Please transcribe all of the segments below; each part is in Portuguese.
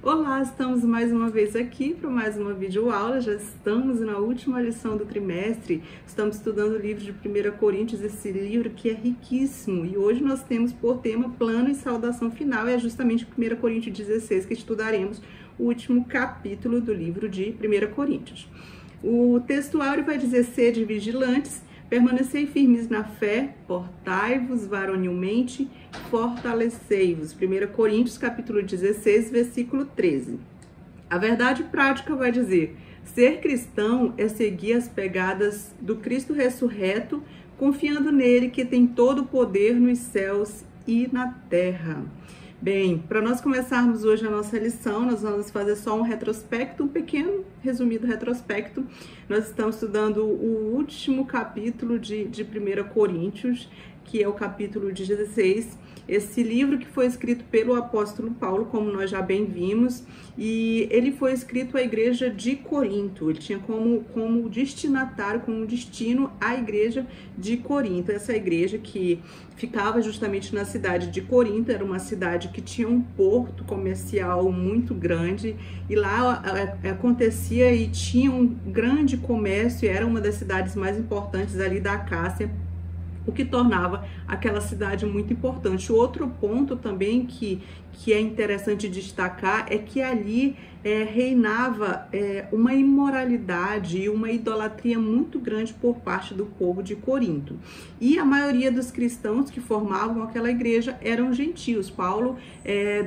Olá, estamos mais uma vez aqui para mais uma videoaula. Já estamos na última lição do trimestre. Estamos estudando o livro de 1 Coríntios, esse livro que é riquíssimo. E hoje nós temos por tema plano e saudação final. E é justamente 1 Coríntios 16 que estudaremos o último capítulo do livro de 1 Coríntios. O textuário vai dizer: sede vigilantes, permanecei firmes na fé, portai-vos varonilmente, fortalecei-vos. 1 Coríntios, capítulo 16, versículo 13. A verdade prática vai dizer: ser cristão é seguir as pegadas do Cristo ressurreto, confiando nele que tem todo o poder nos céus e na terra. Bem, para nós começarmos hoje a nossa lição, nós vamos fazer só um retrospecto, um pequeno resumido retrospecto. Nós estamos estudando o último capítulo de 1 Coríntios, que é o capítulo 16, esse livro que foi escrito pelo apóstolo Paulo, como nós já bem vimos, e ele foi escrito à igreja de Corinto. Ele tinha como destinatário, como destino a igreja de Corinto. Essa igreja que ficava justamente na cidade de Corinto, era uma cidade que tinha um porto comercial muito grande, e lá acontecia e tinha um grande comércio, era uma das cidades mais importantes ali da Acácia, o que tornava aquela cidade muito importante. Outro ponto também que é interessante destacar é que ali reinava uma imoralidade e uma idolatria muito grande por parte do povo de Corinto. E a maioria dos cristãos que formavam aquela igreja eram gentios. Paulo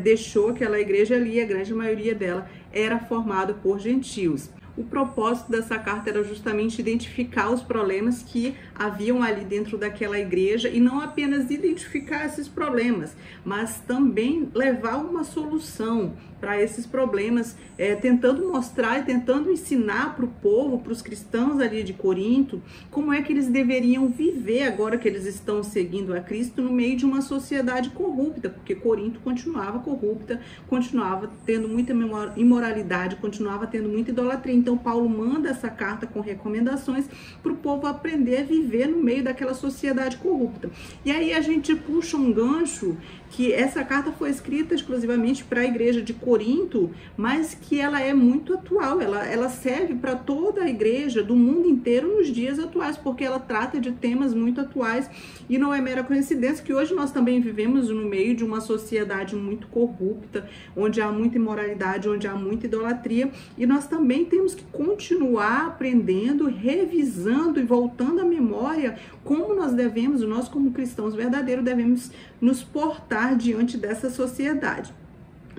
deixou aquela igreja ali, a grande maioria dela era formada por gentios. O propósito dessa carta era justamente identificar os problemas que haviam ali dentro daquela igreja e não apenas identificar esses problemas, mas também levar uma solução para esses problemas, tentando mostrar e tentando ensinar para o povo, para os cristãos ali de Corinto, como é que eles deveriam viver agora que eles estão seguindo a Cristo no meio de uma sociedade corrupta, porque Corinto continuava corrupta, continuava tendo muita imoralidade, continuava tendo muita idolatria. Então Paulo manda essa carta com recomendações para o povo aprender a viver no meio daquela sociedade corrupta. E aí a gente puxa um gancho que essa carta foi escrita exclusivamente para a igreja de Corinto, mas que ela é muito atual, ela serve para toda a igreja do mundo inteiro nos dias atuais, porque ela trata de temas muito atuais, e não é mera coincidência que hoje nós também vivemos no meio de uma sociedade muito corrupta, onde há muita imoralidade, onde há muita idolatria, e nós também temos que continuar aprendendo, revisando e voltando à memória como nós devemos, nós como cristãos verdadeiros, devemos nos portar diante dessa sociedade.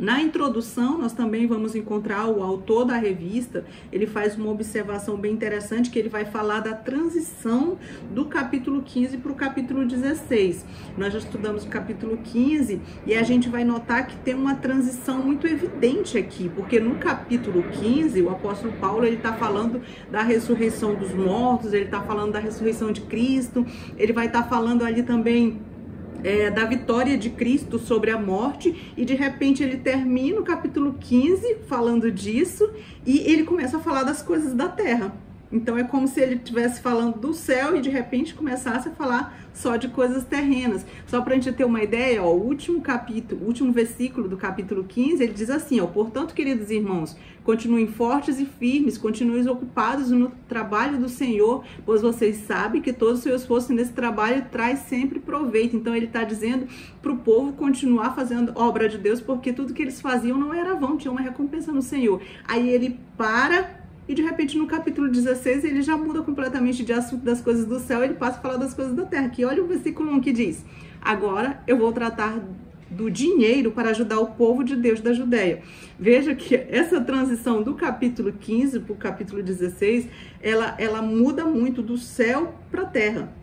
Na introdução, nós também vamos encontrar o autor da revista. Ele faz uma observação bem interessante, que ele vai falar da transição do capítulo 15 para o capítulo 16. Nós já estudamos o capítulo 15 e a gente vai notar que tem uma transição muito evidente aqui, porque no capítulo 15, o apóstolo Paulo está falando da ressurreição dos mortos, ele está falando da ressurreição de Cristo, ele vai estar falando ali também da vitória de Cristo sobre a morte, e de repente ele termina o capítulo 15 falando disso e ele começa a falar das coisas da terra. Então é como se ele estivesse falando do céu e de repente começasse a falar só de coisas terrenas. Só para a gente ter uma ideia, ó, o último versículo do capítulo 15, ele diz assim, ó: portanto, queridos irmãos, continuem fortes e firmes, continuem ocupados no trabalho do Senhor, pois vocês sabem que todo o seu esforço nesse trabalho traz sempre proveito. Então ele está dizendo para o povo continuar fazendo obra de Deus, porque tudo que eles faziam não era vão, tinha uma recompensa no Senhor. Aí ele para e de repente no capítulo 16 ele já muda completamente de assunto das coisas do céu, ele passa a falar das coisas da terra. Aqui olha o versículo 1 que diz: agora eu vou tratar do dinheiro para ajudar o povo de Deus da Judéia. Veja que essa transição do capítulo 15 para o capítulo 16, ela muda muito do céu para a terra.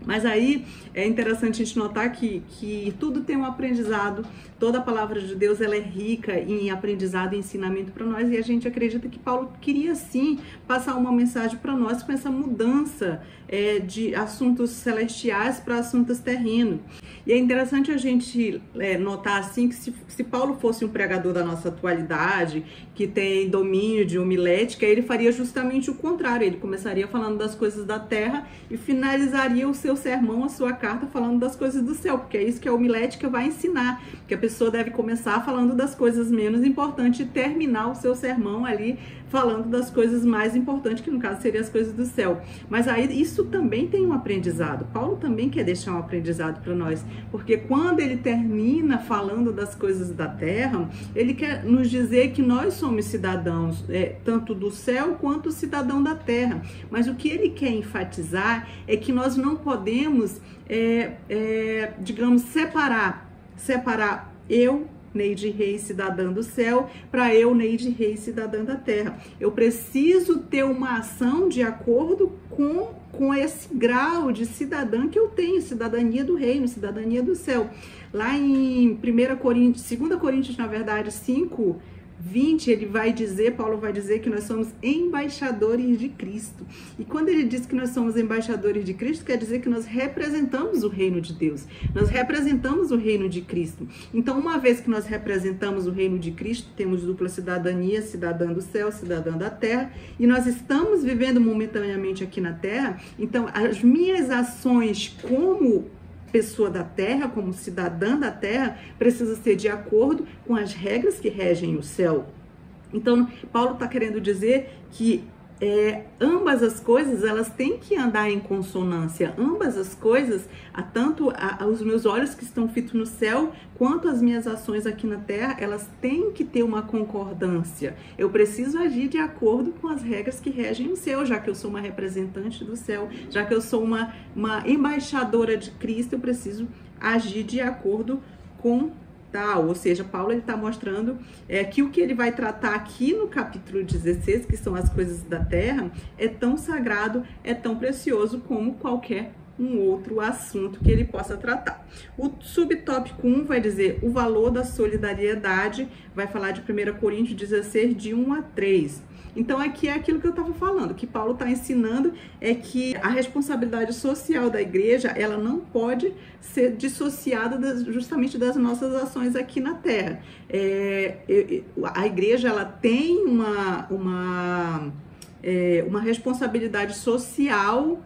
Mas aí é interessante a gente notar que tudo tem um aprendizado, toda a palavra de Deus ela é rica em aprendizado e ensinamento para nós, e a gente acredita que Paulo queria sim passar uma mensagem para nós com essa mudança de assuntos celestiais para assuntos terrenos. E é interessante a gente notar assim que se Paulo fosse um pregador da nossa atualidade, que tem domínio de homilética, ele faria justamente o contrário. Ele começaria falando das coisas da terra e finalizaria o seu sermão, a sua carta, falando das coisas do céu, porque é isso que a homilética vai ensinar, que a pessoa deve começar falando das coisas menos importantes e terminar o seu sermão ali falando das coisas mais importantes, que no caso seriam as coisas do céu. Mas aí isso também tem um aprendizado. Paulo também quer deixar um aprendizado para nós, porque quando ele termina falando das coisas da terra, ele quer nos dizer que nós somos cidadãos, tanto do céu quanto cidadão da terra. Mas o que ele quer enfatizar é que nós não podemos, digamos, separar eu, Neide Reis, cidadã do céu, para eu, Neide Reis, cidadã da terra. Eu preciso ter uma ação de acordo com esse grau de cidadã que eu tenho, cidadania do reino, cidadania do céu. Lá em 2 Coríntios, na verdade, 5, 20, Paulo vai dizer que nós somos embaixadores de Cristo. E quando ele diz que nós somos embaixadores de Cristo, quer dizer que nós representamos o reino de Deus. Nós representamos o reino de Cristo. Então, uma vez que nós representamos o reino de Cristo, temos dupla cidadania, cidadã do céu, cidadã da terra, e nós estamos vivendo momentaneamente aqui na terra, então as minhas ações como pessoa da terra, como cidadã da terra, precisa ser de acordo com as regras que regem o céu. Então, Paulo está querendo dizer que ambas as coisas, elas têm que andar em consonância. Ambas as coisas, tanto os meus olhos que estão fitos no céu, quanto as minhas ações aqui na terra, elas têm que ter uma concordância. Eu preciso agir de acordo com as regras que regem o céu, já que eu sou uma representante do céu, já que eu sou uma embaixadora de Cristo, eu preciso agir de acordo com tal. Ou seja, Paulo está mostrando que o que ele vai tratar aqui no capítulo 16, que são as coisas da terra, é tão sagrado, é tão precioso como qualquer um outro assunto que ele possa tratar. O subtópico 1 vai dizer o valor da solidariedade, vai falar de 1 Coríntios 16, de 1 a 3. Então aqui é aquilo que eu estava falando, que Paulo está ensinando, é que a responsabilidade social da igreja, ela não pode ser dissociada justamente das nossas ações aqui na terra. A igreja, ela tem uma responsabilidade social,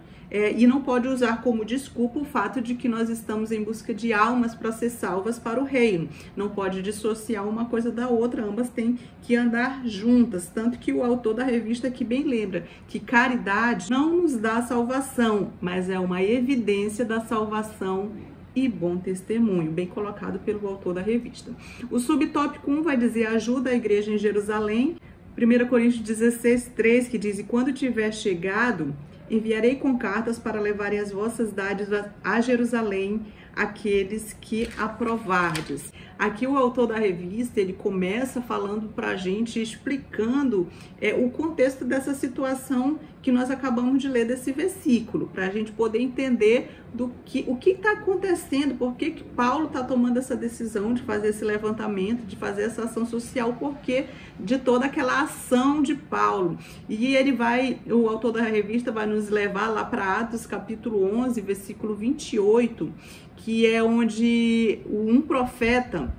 e não pode usar como desculpa o fato de que nós estamos em busca de almas para ser salvas para o reino. Não pode dissociar uma coisa da outra, ambas têm que andar juntas. Tanto que o autor da revista aqui bem lembra que caridade não nos dá salvação, mas é uma evidência da salvação e bom testemunho, bem colocado pelo autor da revista. O subtópico 1 vai dizer ajuda a igreja em Jerusalém. 1 Coríntios 16, 3, que diz: e quando tiver chegado, enviarei com cartas para levarem as vossas dádivas a Jerusalém, aqueles que aprovardes. Aqui o autor da revista, ele começa falando para a gente, explicando o contexto dessa situação que nós acabamos de ler desse versículo, para a gente poder entender o que está acontecendo, por que Paulo está tomando essa decisão de fazer esse levantamento, de fazer essa ação social, porque de toda aquela ação de Paulo. E o autor da revista vai nos levar lá para Atos capítulo 11, versículo 28, que é onde um profeta,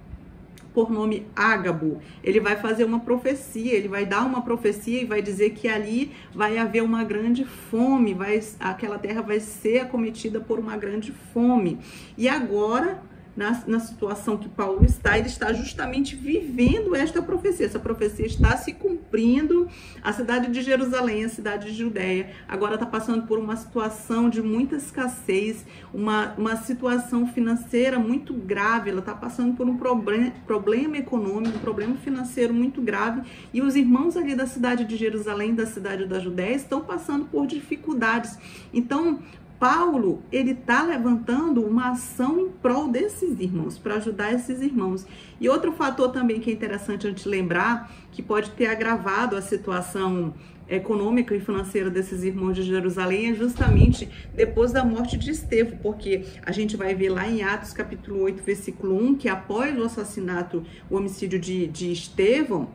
por nome Ágabo, ele vai fazer uma profecia, ele vai dar uma profecia e vai dizer que ali vai haver uma grande fome, aquela terra vai ser acometida por uma grande fome. E agora, na situação que Paulo está, ele está justamente vivendo esta profecia. Essa profecia está se cumprindo. A cidade de Jerusalém, a cidade de Judeia, agora está passando por uma situação de muita escassez, uma situação financeira muito grave. Ela está passando por um problema econômico, um problema financeiro muito grave. E os irmãos ali da cidade de Jerusalém, da cidade da Judeia, estão passando por dificuldades. Então, Paulo, ele está levantando uma ação em prol desses irmãos, para ajudar esses irmãos. E outro fator também que é interessante a gente lembrar, que pode ter agravado a situação econômica e financeira desses irmãos de Jerusalém, é justamente depois da morte de Estevão, porque a gente vai ver lá em Atos capítulo 8, versículo 1, que após o assassinato, o homicídio de Estevão,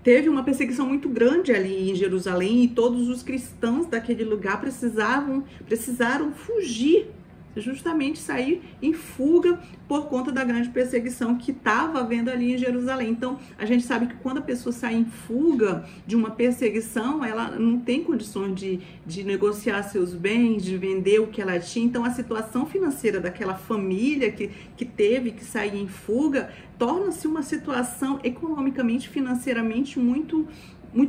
teve uma perseguição muito grande ali em Jerusalém e todos os cristãos daquele lugar precisaram fugir, justamente sair em fuga por conta da grande perseguição que estava havendo ali em Jerusalém. Então, a gente sabe que quando a pessoa sai em fuga de uma perseguição, ela não tem condições de negociar seus bens, de vender o que ela tinha. Então, a situação financeira daquela família que teve que sair em fuga torna-se uma situação economicamente, financeiramente muito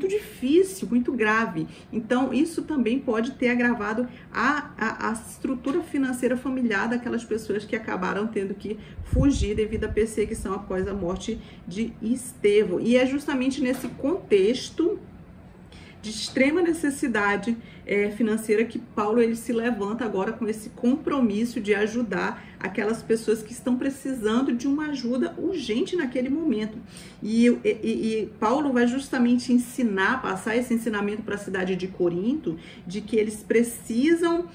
difícil, muito grave. Então, isso também pode ter agravado a estrutura financeira familiar daquelas pessoas que acabaram tendo que fugir devido à perseguição após a morte de Estevão. E é justamente nesse contexto de extrema necessidade financeira que Paulo ele se levanta agora com esse compromisso de ajudar aquelas pessoas que estão precisando de uma ajuda urgente naquele momento. E Paulo vai justamente passar esse ensinamento para a cidade de Corinto, de que eles precisam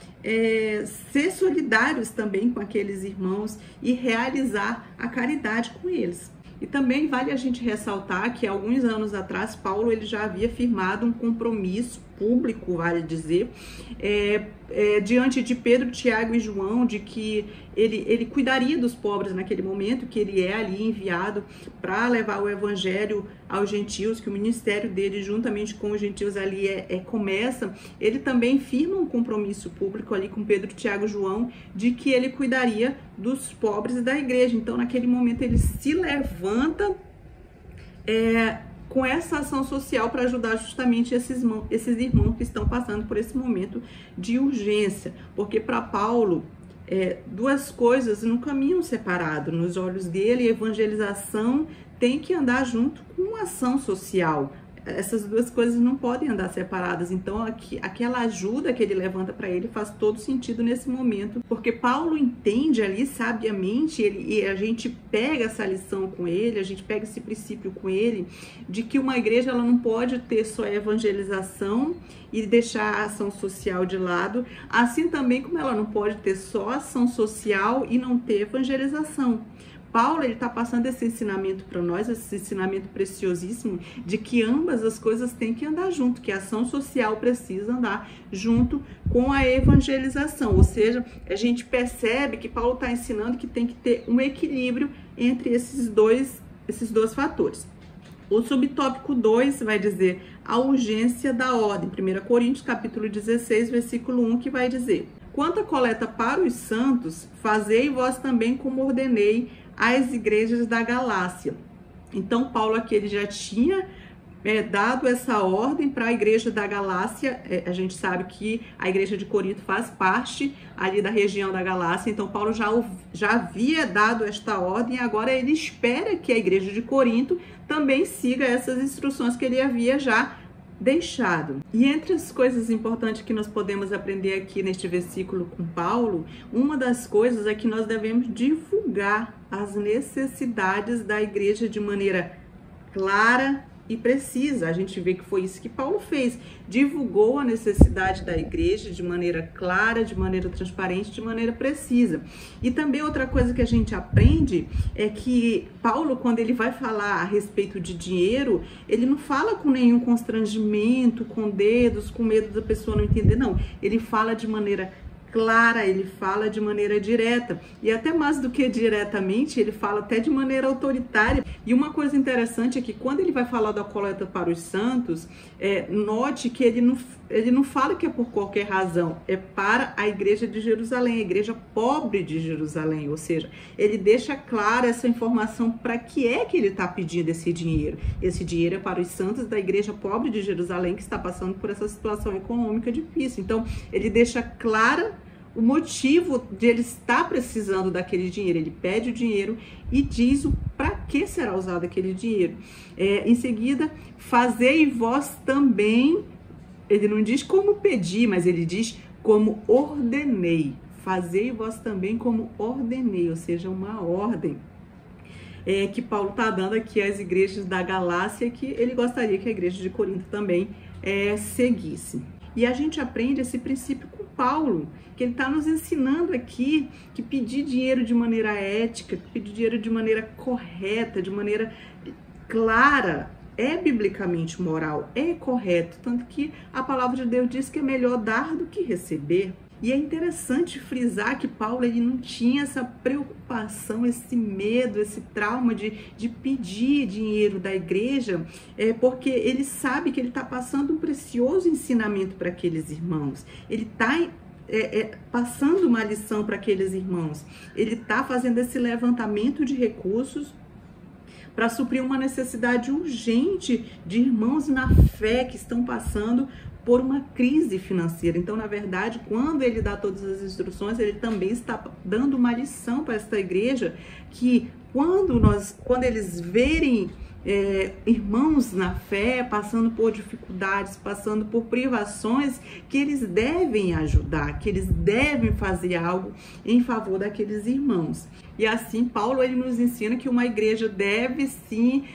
ser solidários também com aqueles irmãos e realizar a caridade com eles. E também vale a gente ressaltar que alguns anos atrás, Paulo ele já havia firmado um compromisso público, vale dizer, diante de Pedro, Tiago e João, de que ele cuidaria dos pobres naquele momento, que ele é ali enviado para levar o evangelho aos gentios, que o ministério dele, juntamente com os gentios ali, começa. Ele também firma um compromisso público ali com Pedro, Tiago e João, de que ele cuidaria dos pobres da igreja. Então, naquele momento, ele se levanta com essa ação social para ajudar justamente esses irmãos que estão passando por esse momento de urgência. Porque para Paulo, duas coisas não caminham separado. Nos olhos dele, evangelização tem que andar junto com ação social. Essas duas coisas não podem andar separadas. Então, aquela ajuda que ele levanta para ele faz todo sentido nesse momento, porque Paulo entende ali sabiamente, e a gente pega essa lição com ele, a gente pega esse princípio com ele, de que uma igreja ela não pode ter só evangelização e deixar a ação social de lado, assim também como ela não pode ter só ação social e não ter evangelização. Paulo ele está passando esse ensinamento para nós, esse ensinamento preciosíssimo, de que ambas as coisas têm que andar junto, que a ação social precisa andar junto com a evangelização. Ou seja, a gente percebe que Paulo está ensinando que tem que ter um equilíbrio entre esses dois fatores. O subtópico 2 vai dizer a urgência da ordem. 1 Coríntios, capítulo 16, versículo 1, que vai dizer: quanto à coleta para os santos, fazei vós também como ordenei às igrejas da Galácia. Então, Paulo aqui ele já tinha dado essa ordem para a igreja da Galácia. A gente sabe que a igreja de Corinto faz parte ali da região da Galácia, então Paulo já havia dado esta ordem, agora ele espera que a igreja de Corinto também siga essas instruções que ele havia já deixado. E entre as coisas importantes que nós podemos aprender aqui neste versículo com Paulo, uma das coisas é que nós devemos divulgar as necessidades da igreja de maneira clara e precisa. A gente vê que foi isso que Paulo fez, divulgou a necessidade da igreja de maneira clara, de maneira transparente, de maneira precisa. E também outra coisa que a gente aprende é que Paulo, quando ele vai falar a respeito de dinheiro, ele não fala com nenhum constrangimento, com dedos, com medo da pessoa não entender, não. Ele fala de maneira clara, ele fala de maneira direta, e até mais do que diretamente, ele fala até de maneira autoritária. E uma coisa interessante é que quando ele vai falar da coleta para os santos, note que ele não fala que é por qualquer razão, é para a igreja de Jerusalém, a igreja pobre de Jerusalém, ou seja, ele deixa clara essa informação para que é que ele está pedindo esse dinheiro. Esse dinheiro é para os santos da igreja pobre de Jerusalém que está passando por essa situação econômica difícil. Então, ele deixa clara o motivo de ele estar precisando daquele dinheiro. Ele pede o dinheiro e diz para que será usado aquele dinheiro. Em seguida, fazei vós também, ele não diz como pedir, mas ele diz como ordenei. Fazei vós também como ordenei, ou seja, uma ordem que Paulo está dando aqui às igrejas da Galácia, que ele gostaria que a igreja de Corinto também seguisse. E a gente aprende esse princípio com Paulo, que ele está nos ensinando aqui que pedir dinheiro de maneira ética, pedir dinheiro de maneira correta, de maneira clara, é biblicamente moral, é correto, tanto que a palavra de Deus diz que é melhor dar do que receber. E é interessante frisar que Paulo ele não tinha essa preocupação, esse medo, esse trauma de pedir dinheiro da igreja, porque ele sabe que ele está passando um precioso ensinamento para aqueles irmãos. Ele está passando uma lição para aqueles irmãos. Ele está fazendo esse levantamento de recursos para suprir uma necessidade urgente de irmãos na fé que estão passando por uma crise financeira. Então, na verdade, quando ele dá todas as instruções, ele também está dando uma lição para esta igreja que quando eles verem irmãos na fé passando por dificuldades, passando por privações, que eles devem ajudar, que eles devem fazer algo em favor daqueles irmãos. E assim, Paulo ele nos ensina que uma igreja deve sim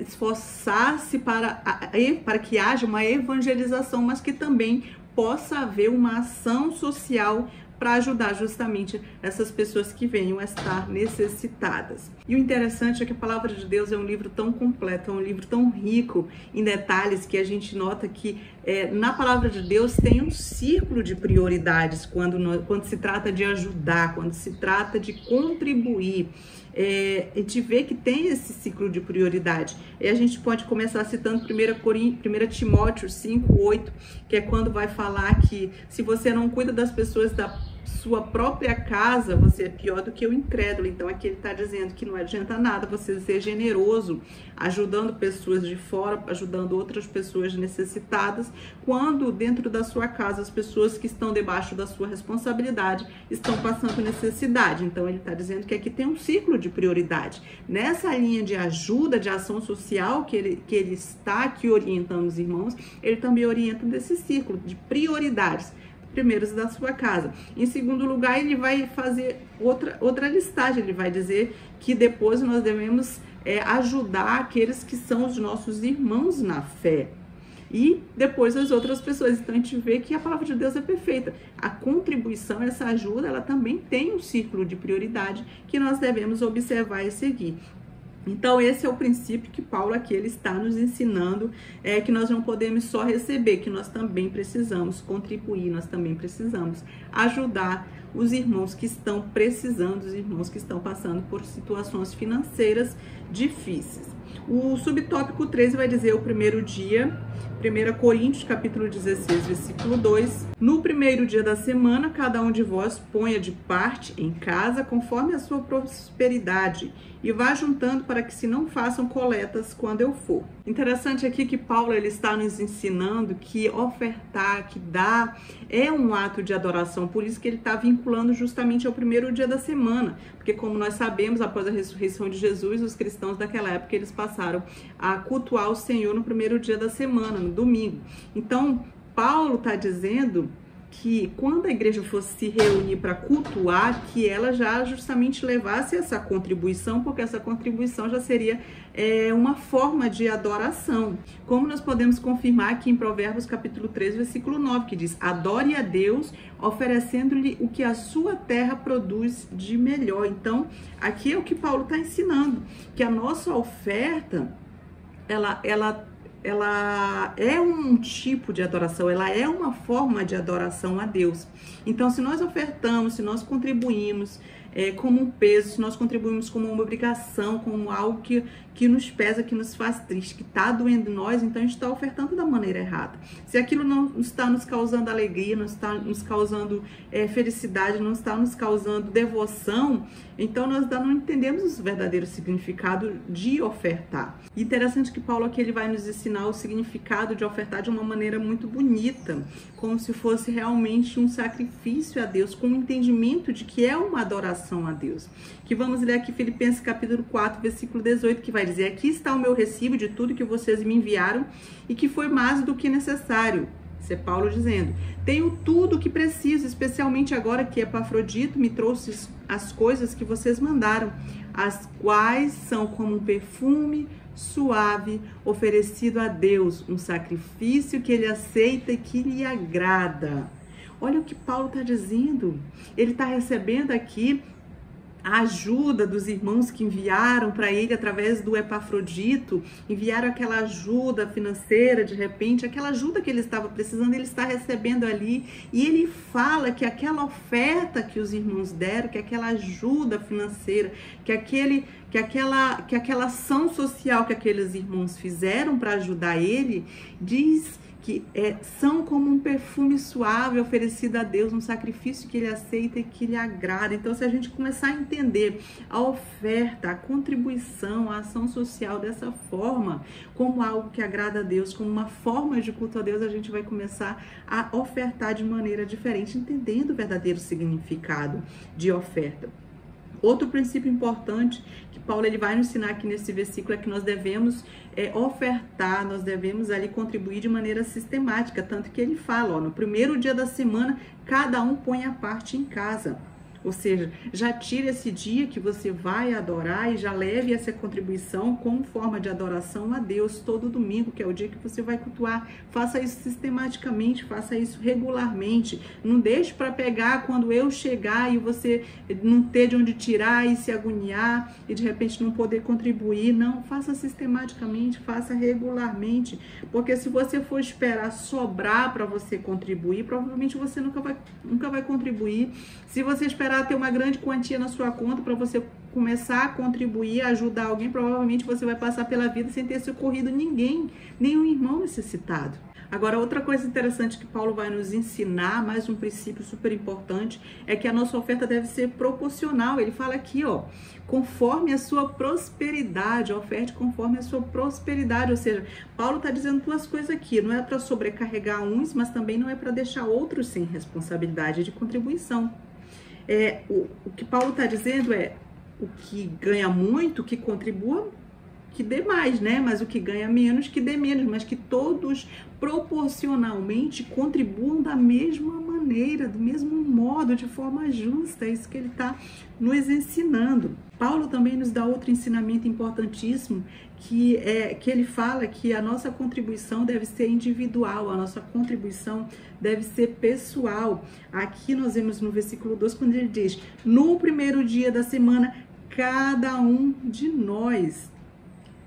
esforçar-se para que haja uma evangelização, mas que também possa haver uma ação social para ajudar justamente essas pessoas que venham a estar necessitadas. E o interessante é que a palavra de Deus é um livro tão completo, é um livro tão rico em detalhes, que a gente nota que na palavra de Deus tem um círculo de prioridades quando se trata de ajudar, quando se trata de contribuir. A gente vê que tem esse ciclo de prioridade. E a gente pode começar citando 1 Timóteo 5:8, que é quando vai falar que se você não cuida das pessoas da sua própria casa, você é pior do que o incrédulo. Então aqui ele está dizendo que não adianta nada você ser generoso, ajudando pessoas de fora, ajudando outras pessoas necessitadas, quando dentro da sua casa as pessoas que estão debaixo da sua responsabilidade estão passando necessidade. Então ele está dizendo que aqui tem um ciclo de prioridade. Nessa linha de ajuda, de ação social que ele está aqui orientando os irmãos, ele também orienta desse ciclo de prioridades. Primeiros da sua casa. Em segundo lugar, ele vai fazer outra listagem. Ele vai dizer que depois nós devemos ajudar aqueles que são os nossos irmãos na fé. E depois as outras pessoas. Então a gente vê que a palavra de Deus é perfeita. A contribuição, essa ajuda, ela também tem um círculo de prioridade que nós devemos observar e seguir. Então esse é o princípio que Paulo aqui ele está nos ensinando, que nós não podemos só receber, que nós também precisamos contribuir, nós também precisamos ajudar os irmãos que estão precisando, os irmãos que estão passando por situações financeiras difíceis. O subtópico 13 vai dizer o primeiro dia, 1 Coríntios, capítulo 16, versículo 2. No primeiro dia da semana, cada um de vós ponha de parte em casa, conforme a sua prosperidade, e vá juntando para que se não façam coletas quando eu for. Interessante aqui que Paulo ele está nos ensinando que ofertar, que dar, é um ato de adoração. Por isso que ele está vinculando justamente ao primeiro dia da semana. Porque como nós sabemos, após a ressurreição de Jesus, os cristãos daquela época, eles passaram a cultuar o Senhor no primeiro dia da semana, no domingo. Então, Paulo está dizendo que quando a igreja fosse se reunir para cultuar, que ela já justamente levasse essa contribuição, porque essa contribuição já seria uma forma de adoração. Como nós podemos confirmar aqui em Provérbios capítulo 3, versículo 9, que diz: adore a Deus, oferecendo-lhe o que a sua terra produz de melhor. Então, aqui é o que Paulo está ensinando, que a nossa oferta, ela é um tipo de adoração, ela é uma forma de adoração a Deus. Então, se nós ofertamos, se nós contribuímos como um peso, se nós contribuímos como uma obrigação, como algo que nos pesa, que nos faz triste, que está doendo em nós, então a gente está ofertando da maneira errada. Se aquilo não está nos causando alegria, não está nos causando felicidade, não está nos causando devoção, então nós não entendemos o verdadeiro significado de ofertar. E interessante que Paulo aqui ele vai nos ensinar o significado de ofertar de uma maneira muito bonita, como se fosse realmente um sacrifício a Deus, com o entendimento de que é uma adoração a Deus. Que vamos ler aqui Filipenses capítulo 4, versículo 18, que vai dizer: aqui está o meu recibo de tudo que vocês me enviaram e que foi mais do que necessário. Isso é Paulo dizendo: tenho tudo o que preciso, especialmente agora que Epafrodito me trouxe as coisas que vocês mandaram, as quais são como um perfume suave oferecido a Deus, um sacrifício que ele aceita e que lhe agrada. Olha o que Paulo está dizendo. Ele está recebendo aqui a ajuda dos irmãos que enviaram para ele através do Epafrodito, enviaram aquela ajuda financeira, de repente, aquela ajuda que ele estava precisando, ele está recebendo ali, e ele fala que aquela oferta que os irmãos deram, que aquela ajuda financeira, que aquela ação social que aqueles irmãos fizeram para ajudar ele, diz que são como um perfume suave oferecido a Deus, um sacrifício que ele aceita e que lhe agrada. Então, se a gente começar a entender a oferta, a contribuição, a ação social dessa forma, como algo que agrada a Deus, como uma forma de culto a Deus, a gente vai começar a ofertar de maneira diferente, entendendo o verdadeiro significado de oferta. Outro princípio importante que Paulo ele vai nos ensinar aqui nesse versículo é que nós devemos ofertar, nós devemos ali contribuir de maneira sistemática, tanto que ele fala, no primeiro dia da semana, cada um põe a parte em casa. Ou seja, já tire esse dia que você vai adorar e já leve essa contribuição como forma de adoração a Deus todo domingo, que é o dia que você vai cultuar. Faça isso sistematicamente, faça isso regularmente. Não deixe para pegar quando eu chegar e você não ter de onde tirar e se agoniar e de repente não poder contribuir. Não, faça sistematicamente, faça regularmente. Porque se você for esperar sobrar para você contribuir, provavelmente você nunca vai contribuir. Se você esperar ter uma grande quantia na sua conta para você começar a contribuir, ajudar alguém, provavelmente você vai passar pela vida sem ter socorrido ninguém, nenhum irmão necessitado. Agora, outra coisa interessante que Paulo vai nos ensinar, mais um princípio super importante, é que a nossa oferta deve ser proporcional. Ele fala aqui, conforme a sua prosperidade, oferte conforme a sua prosperidade. Ou seja, Paulo está dizendo duas coisas aqui, não é para sobrecarregar uns, mas também não é para deixar outros sem responsabilidade de contribuição. O que Paulo está dizendo é o que ganha muito, que contribua, que dê mais, né? Mas o que ganha menos, que dê menos, mas que todos proporcionalmente contribuam da mesma maneira, do mesmo modo, de forma justa. É isso que ele está nos ensinando. Paulo também nos dá outro ensinamento importantíssimo, que ele fala que a nossa contribuição deve ser individual, a nossa contribuição deve ser pessoal. Aqui nós vemos no versículo 2, quando ele diz, no primeiro dia da semana, cada um de nós.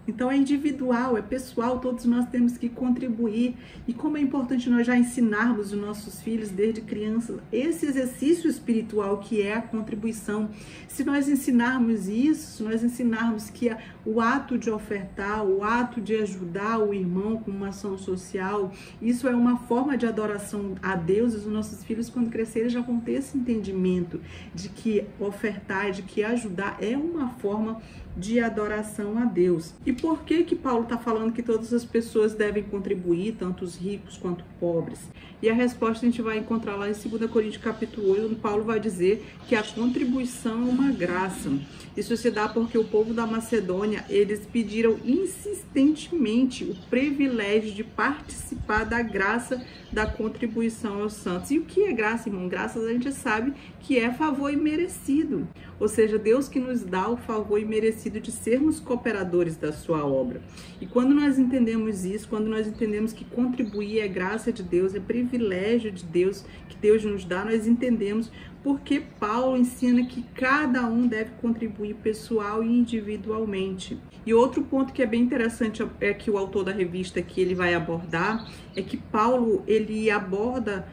Então é individual, é pessoal, todos nós temos que contribuir. E como é importante nós já ensinarmos os nossos filhos desde criança esse exercício espiritual que é a contribuição. Se nós ensinarmos isso, se nós ensinarmos que o ato de ofertar, o ato de ajudar o irmão com uma ação social, isso é uma forma de adoração a Deus, e os nossos filhos quando crescerem já vão ter esse entendimento de que ofertar, de que ajudar é uma forma de adoração a Deus. E por que Paulo está falando que todas as pessoas devem contribuir, tanto os ricos quanto pobres? E a resposta a gente vai encontrar lá em 2 Coríntios capítulo 8, onde Paulo vai dizer que a contribuição é uma graça. Isso se dá porque o povo da Macedônia, eles pediram insistentemente o privilégio de participar da graça da contribuição aos santos. E o que é graça, irmão? Graças a gente sabe que é favor imerecido. Ou seja, Deus que nos dá o favor imerecido de sermos cooperadores da sua obra. E quando nós entendemos isso, quando nós entendemos que contribuir é graça de Deus, é privilégio de Deus, que Deus nos dá, nós entendemos porque Paulo ensina que cada um deve contribuir pessoal e individualmente. E outro ponto que é bem interessante é que o autor da revista que ele vai abordar é que Paulo ele aborda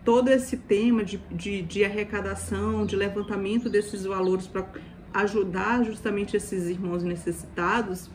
todo esse tema de arrecadação, de levantamento desses valores para ajudar justamente esses irmãos necessitados.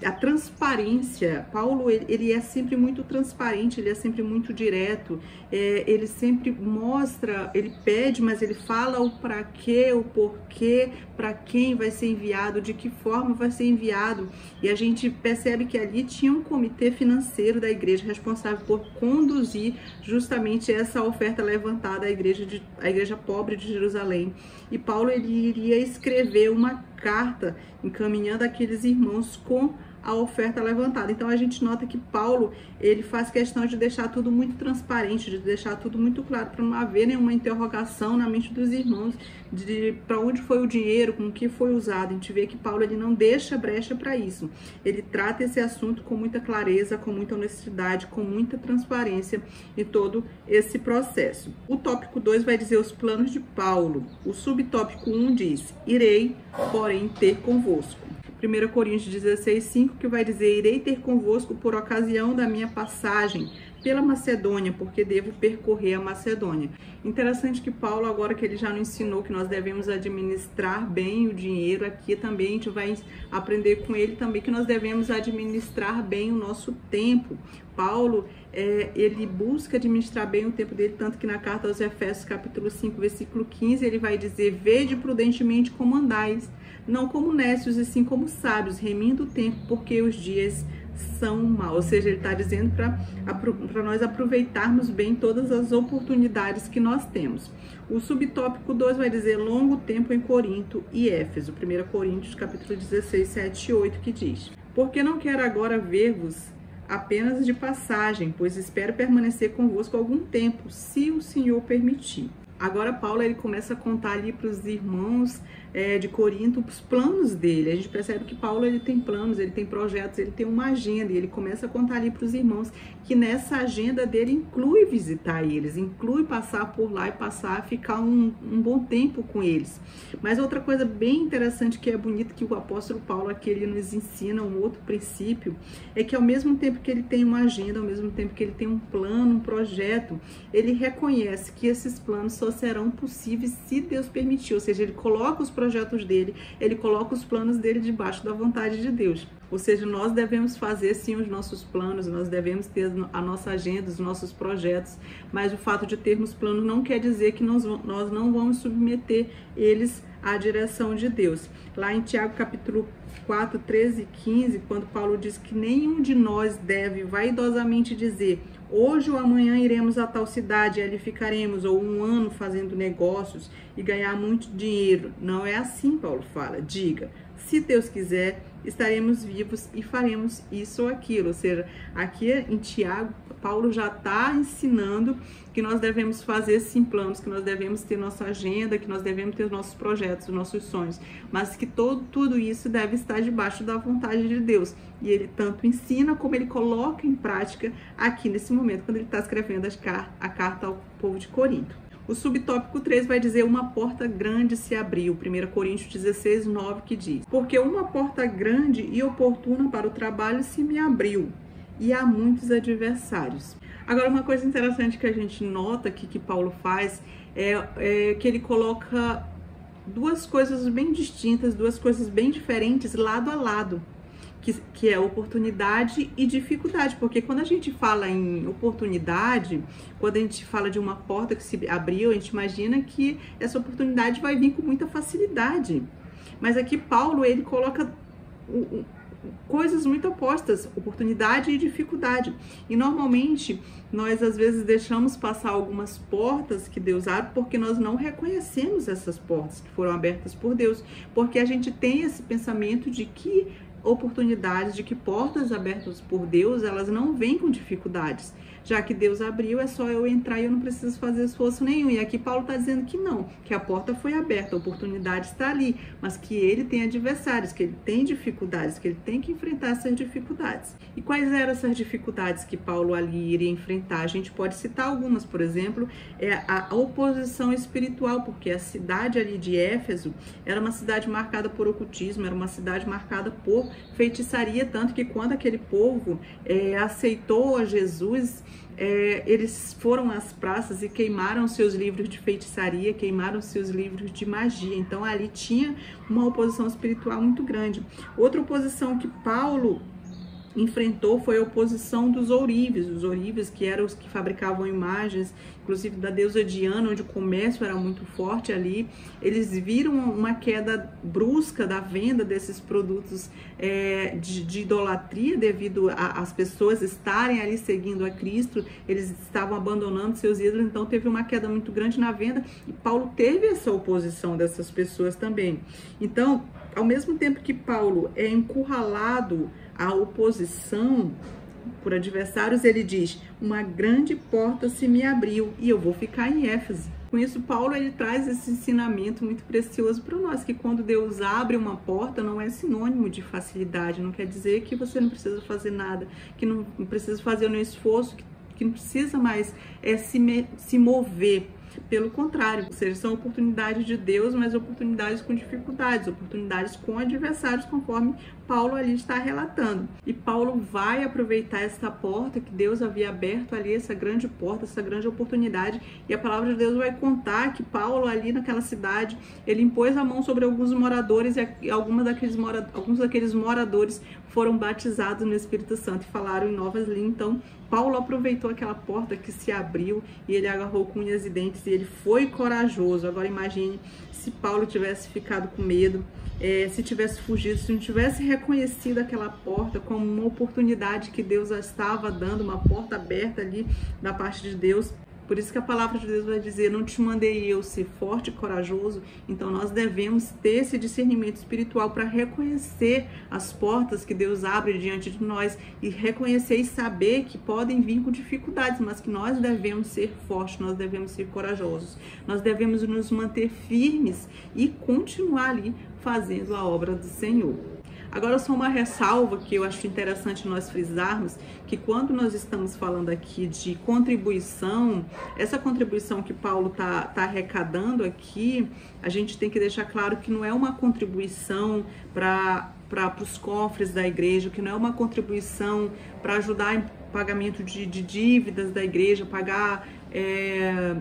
A transparência, Paulo ele é sempre muito transparente, ele é sempre muito direto, ele sempre mostra, ele pede, mas ele fala o para quê, o porquê, para quem vai ser enviado, de que forma vai ser enviado. E a gente percebe que ali tinha um comitê financeiro da igreja responsável por conduzir justamente essa oferta levantada à igreja pobre de Jerusalém. E Paulo ele iria escrever uma carta encaminhando aqueles irmãos com a oferta levantada. Então a gente nota que Paulo, ele faz questão de deixar tudo muito transparente, de deixar tudo muito claro, para não haver nenhuma interrogação na mente dos irmãos de para onde foi o dinheiro, com o que foi usado. A gente vê que Paulo, ele não deixa brecha para isso. Ele trata esse assunto com muita clareza, com muita honestidade, com muita transparência em todo esse processo. O tópico 2 vai dizer os planos de Paulo. O subtópico 1 diz: irei, porém, ter convosco. 1 Coríntios 16:5, que vai dizer: irei ter convosco por ocasião da minha passagem pela Macedônia, porque devo percorrer a Macedônia. Interessante que Paulo, agora que ele já nos ensinou que nós devemos administrar bem o dinheiro, aqui também a gente vai aprender com ele também que nós devemos administrar bem o nosso tempo. Paulo, ele busca administrar bem o tempo dele, tanto que na carta aos Efésios, capítulo 5, versículo 15, ele vai dizer: vede prudentemente como andais, não como nécios, e sim como sábios, remindo o tempo, porque os dias são maus. Ou seja, ele está dizendo para nós aproveitarmos bem todas as oportunidades que nós temos. O subtópico 2 vai dizer longo tempo em Corinto e Éfeso. 1 Coríntios, capítulo 16, 7 e 8, que diz: porque não quero agora ver-vos apenas de passagem, pois espero permanecer convosco algum tempo, se o Senhor permitir. Agora Paulo, ele começa a contar ali para os irmãos de Corinto os planos dele. A gente percebe que Paulo, ele tem planos, ele tem projetos, ele tem uma agenda, e ele começa a contar ali para os irmãos que nessa agenda dele inclui visitar eles, inclui passar por lá e passar a ficar um bom tempo com eles. Mas outra coisa bem interessante, que é bonito, que o apóstolo Paulo aqui ele nos ensina um outro princípio, é que ao mesmo tempo que ele tem uma agenda, ao mesmo tempo que ele tem um plano, um projeto, ele reconhece que esses planos só serão possíveis se Deus permitir. Ou seja, ele coloca os projetos dele, ele coloca os planos dele debaixo da vontade de Deus. Ou seja, nós devemos fazer sim os nossos planos, nós devemos ter a nossa agenda, os nossos projetos, mas o fato de termos planos não quer dizer que nós não vamos submeter eles à direção de Deus. Lá em Tiago, capítulo 4, 13 e 15, quando Paulo diz que nenhum de nós deve vaidosamente dizer: hoje ou amanhã iremos a tal cidade e ali ficaremos, ou um ano fazendo negócios e ganhar muito dinheiro. Não é assim, Paulo fala. Diga: se Deus quiser, estaremos vivos e faremos isso ou aquilo. Ou seja, aqui em Tiago, Paulo já está ensinando que nós devemos fazer sim planos, que nós devemos ter nossa agenda, que nós devemos ter nossos projetos, nossos sonhos, mas que tudo isso deve estar debaixo da vontade de Deus. E ele tanto ensina como ele coloca em prática aqui nesse momento, quando ele está escrevendo a carta ao povo de Corinto. O subtópico 3 vai dizer: uma porta grande se abriu. 1 Coríntios 16, 9, que diz: porque uma porta grande e oportuna para o trabalho se me abriu, e há muitos adversários. Agora, uma coisa interessante que a gente nota aqui que Paulo faz é que ele coloca duas coisas bem distintas, duas coisas bem diferentes lado a lado, que é oportunidade e dificuldade. Porque quando a gente fala em oportunidade, quando a gente fala de uma porta que se abriu, a gente imagina que essa oportunidade vai vir com muita facilidade. Mas aqui Paulo, ele coloca coisas muito opostas, oportunidade e dificuldade. E normalmente nós às vezes deixamos passar algumas portas que Deus abre porque nós não reconhecemos essas portas que foram abertas por Deus, porque a gente tem esse pensamento de que oportunidades, de que portas abertas por Deus, elas não vêm com dificuldades. Já que Deus abriu, é só eu entrar e eu não preciso fazer esforço nenhum. E aqui Paulo está dizendo que não, que a porta foi aberta, a oportunidade está ali, mas que ele tem adversários, que ele tem dificuldades, que ele tem que enfrentar essas dificuldades. E quais eram essas dificuldades que Paulo ali iria enfrentar? A gente pode citar algumas, por exemplo, a oposição espiritual, porque a cidade ali de Éfeso era uma cidade marcada por ocultismo, era uma cidade marcada por feitiçaria, tanto que quando aquele povo aceitou a Jesus, eles foram às praças e queimaram seus livros de feitiçaria, queimaram seus livros de magia. Então ali tinha uma oposição espiritual muito grande. Outra oposição que Paulo enfrentou foi a oposição dos ourives. Os ourives, que eram os que fabricavam imagens, inclusive da deusa Diana, onde o comércio era muito forte ali. Eles viram uma queda brusca da venda desses produtos de idolatria, devido às pessoas estarem ali seguindo a Cristo. Eles estavam abandonando seus ídolos, então teve uma queda muito grande na venda, e Paulo teve essa oposição dessas pessoas também. Então, ao mesmo tempo que Paulo é encurralado a oposição por adversários, ele diz: uma grande porta se me abriu e eu vou ficar em Éfeso. Com isso, Paulo ele traz esse ensinamento muito precioso para nós, que quando Deus abre uma porta não é sinônimo de facilidade, não quer dizer que você não precisa fazer nada, que não precisa fazer nenhum esforço, que não precisa mais se mover. Pelo contrário, ou seja, são oportunidades de Deus, mas oportunidades com dificuldades, oportunidades com adversários, conforme Paulo ali está relatando. E Paulo vai aproveitar essa porta que Deus havia aberto ali, essa grande porta, essa grande oportunidade, e a palavra de Deus vai contar que Paulo ali naquela cidade, ele impôs a mão sobre alguns moradores e alguns daqueles moradores foram batizados no Espírito Santo e falaram em novas línguas. Então, Paulo aproveitou aquela porta que se abriu e ele agarrou com unhas e dentes e ele foi corajoso. Agora imagine se Paulo tivesse ficado com medo, se tivesse fugido, se não tivesse reconhecido aquela porta como uma oportunidade que Deus estava dando, uma porta aberta ali da parte de Deus. Por isso que a palavra de Deus vai dizer: não te mandei eu ser forte e corajoso. Então nós devemos ter esse discernimento espiritual para reconhecer as portas que Deus abre diante de nós e reconhecer e saber que podem vir com dificuldades, mas que nós devemos ser fortes, nós devemos ser corajosos, nós devemos nos manter firmes e continuar ali fazendo a obra do Senhor. Agora, só uma ressalva que eu acho interessante nós frisarmos, que quando nós estamos falando aqui de contribuição, essa contribuição que Paulo tá arrecadando aqui, a gente tem que deixar claro que não é uma contribuição para os cofres da igreja, que não é uma contribuição para ajudar em pagamento de dívidas da igreja, pagar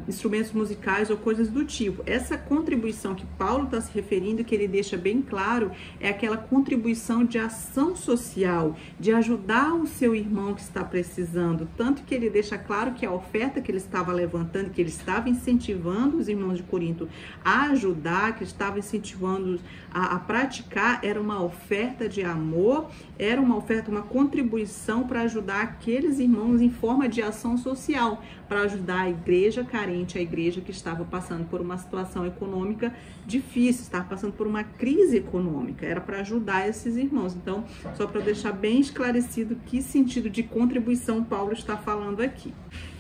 instrumentos musicais ou coisas do tipo. Essa contribuição que Paulo está se referindo, que ele deixa bem claro, é aquela contribuição de ação social, de ajudar o seu irmão que está precisando. Tanto que ele deixa claro que a oferta que ele estava levantando, que ele estava incentivando os irmãos de Corinto a ajudar, que estava incentivando a praticar, era uma oferta de amor, era uma oferta, uma contribuição para ajudar aqueles irmãos em forma de ação social, para ajudar a igreja carente, a igreja que estava passando por uma situação econômica difícil, estava passando por uma crise econômica, era para ajudar esses irmãos. Então, só para deixar bem esclarecido que sentido de contribuição Paulo está falando aqui.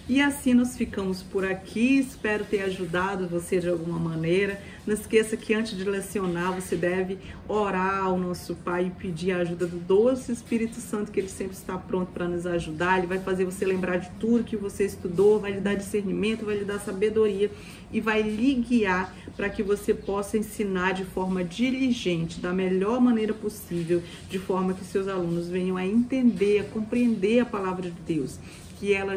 E assim nós ficamos por aqui, espero ter ajudado você de alguma maneira. Não esqueça que antes de lecionar você deve orar ao nosso Pai e pedir a ajuda do doce Espírito Santo, que ele sempre está pronto para nos ajudar. Ele vai fazer você lembrar de tudo que você estudou, vai lhe dar discernimento, vai lhe dar sabedoria e vai lhe guiar para que você possa ensinar de forma diligente, da melhor maneira possível, de forma que seus alunos venham a entender, a compreender a palavra de Deus, que ela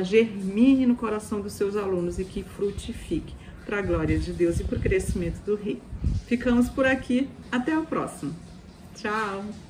germine no coração dos seus alunos e que frutifique para a glória de Deus e para o crescimento do Rei. Ficamos por aqui, até a próxima. Tchau!